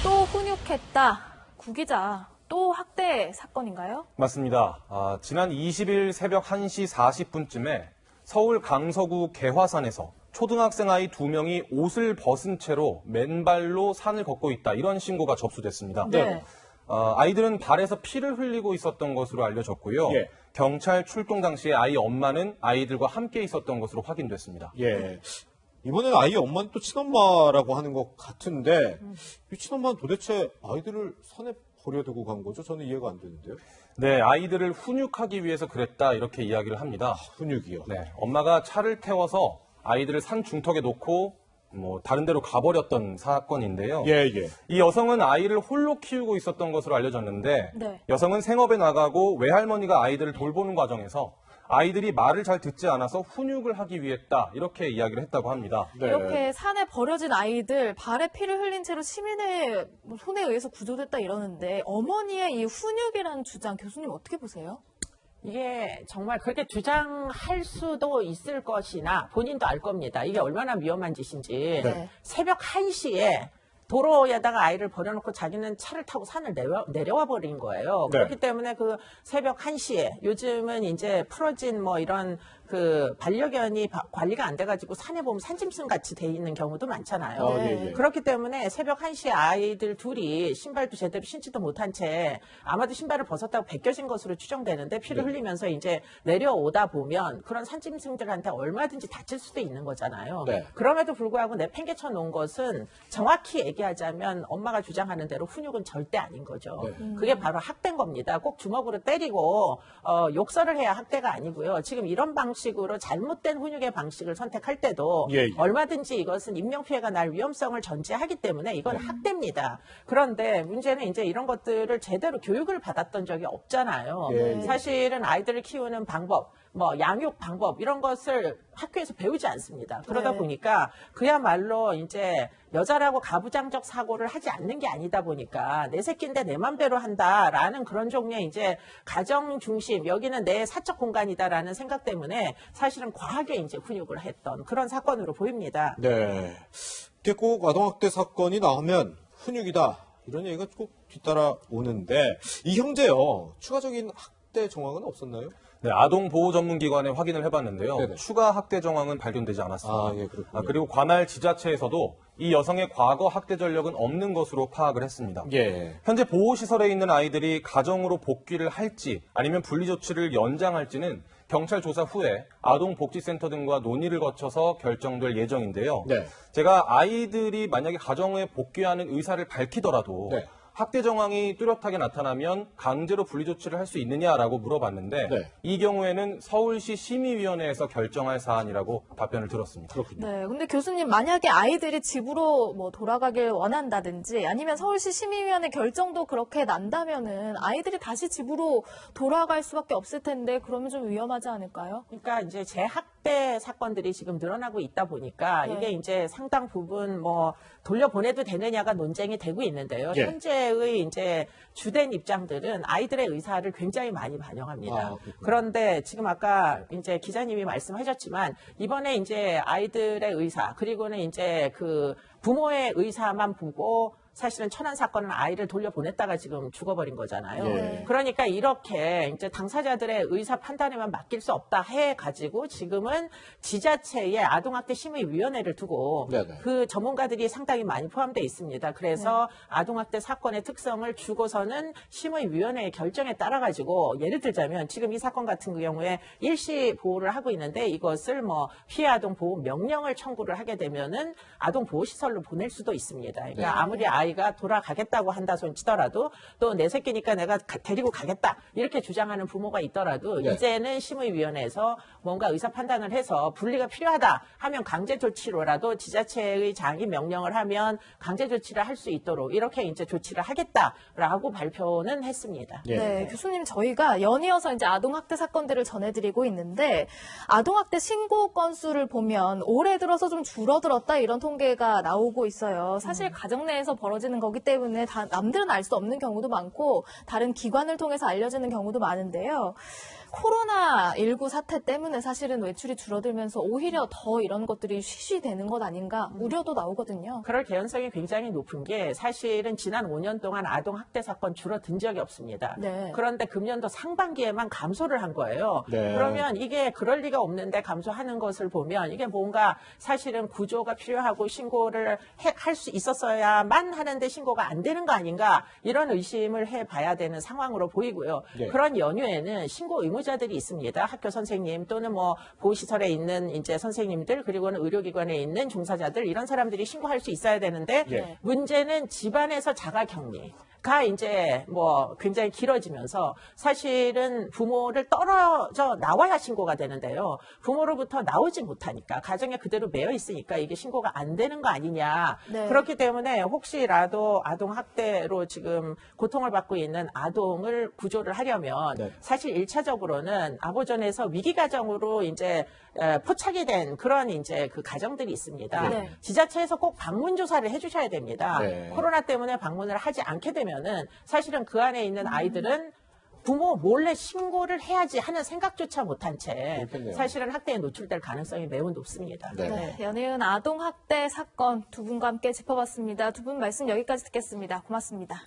또 훈육했다. 구 기자, 또 학대 사건인가요? 맞습니다. 지난 20일 새벽 1시 40분쯤에 서울 강서구 개화산에서 초등학생 아이 2명이 옷을 벗은 채로 맨발로 산을 걷고 있다. 이런 신고가 접수됐습니다. 네. 아이들은 발에서 피를 흘리고 있었던 것으로 알려졌고요. 예. 경찰 출동 당시에 아이 엄마는 아이들과 함께 있었던 것으로 확인됐습니다. 예. 이번엔 아이 엄마는 또 친엄마라고 하는 것 같은데, 이 친엄마는 도대체 아이들을 산에 버려두고 간 거죠? 저는 이해가 안 되는데요. 네, 아이들을 훈육하기 위해서 그랬다. 이렇게 이야기를 합니다. 훈육이요. 네, 엄마가 차를 태워서 아이들을 산 중턱에 놓고 다른 데로 가버렸던 사건인데요. 예, 예. 이 여성은 아이를 홀로 키우고 있었던 것으로 알려졌는데 네. 여성은 생업에 나가고 외할머니가 아이들을 돌보는 과정에서 아이들이 말을 잘 듣지 않아서 훈육을 하기 위했다. 이렇게 이야기를 했다고 합니다. 네. 이렇게 산에 버려진 아이들 발에 피를 흘린 채로 시민의 손에 의해서 구조됐다 이러는데 어머니의 이 훈육이라는 주장 교수님 어떻게 보세요? 이게 정말 그렇게 주장할 수도 있을 것이나 본인도 알 겁니다. 이게 얼마나 위험한 짓인지. 네. 새벽 1시에 도로에다가 아이를 버려놓고 자기는 차를 타고 산을 내려와 버린 거예요. 네. 그렇기 때문에 그 새벽 1시에 요즘은 이제 풀어진 이런 그 반려견이 관리가 안 돼가지고 산에 보면 산짐승 같이 돼 있는 경우도 많잖아요. 예, 예. 그렇기 때문에 새벽 1시에 아이들 둘이 신발도 제대로 신지도 못한 채 아마도 신발을 벗었다고 벗겨진 것으로 추정되는데 피를 흘리면서 이제 내려오다 보면 그런 산짐승들한테 얼마든지 다칠 수도 있는 거잖아요. 네. 그럼에도 불구하고 내팽개쳐 놓은 것은 정확히 얘기하자면 엄마가 주장하는 대로 훈육은 절대 아닌 거죠. 그게 바로 학대인 겁니다. 꼭 주먹으로 때리고 욕설을 해야 학대가 아니고요. 지금 이런 방식으로 잘못된 훈육의 방식을 선택할 때도 예, 예. 얼마든지 이것은 인명피해가 날 위험성을 전제하기 때문에 이건 학대입니다. 그런데 문제는 이제 이런 것들을 제대로 교육을 받았던 적이 없잖아요. 예, 예. 사실은 아이들을 키우는 방법, 양육 방법 이런 것을 학교에서 배우지 않습니다. 그러다 네. 보니까 그야말로 이제 여자라고 가부장적 사고를 하지 않는 게 아니다 보니까 내 새끼인데 내 맘대로 한다라는 그런 종류의 이제 가정 중심 여기는 내 사적 공간이다라는 생각 때문에 사실은 과하게 이제 훈육을 했던 그런 사건으로 보입니다. 네. 이게 꼭 아동학대 사건이 나오면 훈육이다. 이런 얘기가 꼭 뒤따라 오는데, 이 형제요. 추가적인 학대 정황은 없었나요? 네, 아동보호전문기관에 확인을 해봤는데요. 네네. 추가 학대 정황은 발견되지 않았습니다. 예, 그렇군요. 그리고 관할 지자체에서도 이 여성의 과거 학대 전력은 없는 것으로 파악을 했습니다. 예. 현재 보호시설에 있는 아이들이 가정으로 복귀를 할지 아니면 분리조치를 연장할지는 경찰 조사 후에 아동복지센터 등과 논의를 거쳐서 결정될 예정인데요. 네. 제가 아이들이 만약에 가정에 복귀하는 의사를 밝히더라도 네. 학대 정황이 뚜렷하게 나타나면 강제로 분리조치를 할 수 있느냐라고 물어봤는데 네. 이 경우에는 서울시 심의위원회에서 결정할 사안이라고 답변을 들었습니다. 그렇군요. 네, 근데 교수님 만약에 아이들이 집으로 돌아가길 원한다든지 아니면 서울시 심의위원회 결정도 그렇게 난다면은 아이들이 다시 집으로 돌아갈 수밖에 없을 텐데 그러면 좀 위험하지 않을까요? 그러니까 이제 재학대 사건들이 지금 늘어나고 있다 보니까 네. 이게 이제 상당 부분 돌려보내도 되느냐가 논쟁이 되고 있는데요. 예. 현재의 이제 주된 입장들은 아이들의 의사를 굉장히 많이 반영합니다. 그렇군요. 그런데 지금 아까 이제 기자님이 말씀하셨지만 이번에 이제 아이들의 의사 그리고는 이제 그 부모의 의사만 보고 사실은 천안 사건은 아이를 돌려보냈다가 지금 죽어버린 거잖아요. 예. 그러니까 이렇게 이제 당사자들의 의사 판단에만 맡길 수 없다 해가지고 지금은 지자체의 아동학대 심의위원회를 두고 네네. 그 전문가들이 상당히 많이 포함되어 있습니다. 그래서 아동학대 사건의 특성을 주고서는 심의위원회의 결정에 따라가지고 예를 들자면 지금 이 사건 같은 경우에 일시 보호를 하고 있는데 이것을 피해 아동 보호 명령을 청구를 하게 되면은 아동 보호 시설로 보낼 수도 있습니다. 그러니까 네. 아무리 아이가 돌아가겠다고 한다 손 치더라도 또 내 새끼니까 내가 데리고 가겠다 이렇게 주장하는 부모가 있더라도 네. 이제는 심의위원회에서 뭔가 의사 판단을 해서 분리가 필요하다 하면 강제 조치로라도 지자체의 장이 명령을 하면 강제 조치를 할 수 있도록 이렇게 이제 조치를 하겠다라고 발표는 했습니다. 예. 네, 교수님 저희가 연이어서 이제 아동학대 사건들을 전해드리고 있는데 아동학대 신고 건수를 보면 올해 들어서 좀 줄어들었다 이런 통계가 나오고 있어요. 사실 가정 내에서 벌어지는 거기 때문에 남들은 알 수 없는 경우도 많고 다른 기관을 통해서 알려지는 경우도 많은데요. 코로나19 사태 때문에 사실은 외출이 줄어들면서 오히려 더 이런 것들이 쉬쉬되는 것 아닌가 우려도 나오거든요. 그럴 개연성이 굉장히 높은 게 사실은 지난 5년 동안 아동 학대 사건 줄어든 적이 없습니다. 네. 그런데 금년도 상반기에만 감소를 한 거예요. 네. 그러면 이게 그럴 리가 없는데 감소하는 것을 보면 이게 뭔가 사실은 구조가 필요하고 신고를 할 수 있었어야만 하는데 신고가 안 되는 거 아닌가 이런 의심을 해봐야 되는 상황으로 보이고요. 네. 그런 연휴에는 신고 의무자들이 있습니다. 학교 선생님 또는 뭐 보호시설에 있는 이제 선생님들 그리고는 의료기관에 있는 종사자들 이런 사람들이 신고할 수 있어야 되는데 네. 문제는 집안에서 자가격리가 이제 뭐 굉장히 길어지면서 사실은 부모를 떨어져 나와야 신고가 되는데요. 부모로부터 나오지 못하니까 가정에 그대로 매여 있으니까 이게 신고가 안 되는 거 아니냐. 네. 그렇기 때문에 혹시라도 아동학대로 지금 고통을 받고 있는 아동을 구조를 하려면 네. 사실 1차적으로는 아보존에서 위기가정으로 이제 포착이 된 그런 이제 그 가정들이 있습니다. 네. 지자체에서 꼭 방문 조사를 해주셔야 됩니다. 네. 코로나 때문에 방문을 하지 않게 되면은 사실은 그 안에 있는 아이들은 부모 몰래 신고를 해야지 하는 생각조차 못한 채 그렇겠네요. 사실은 학대에 노출될 가능성이 매우 높습니다. 네. 네, 연이은 아동학대 사건 두 분과 함께 짚어봤습니다. 두 분 말씀 여기까지 듣겠습니다. 고맙습니다.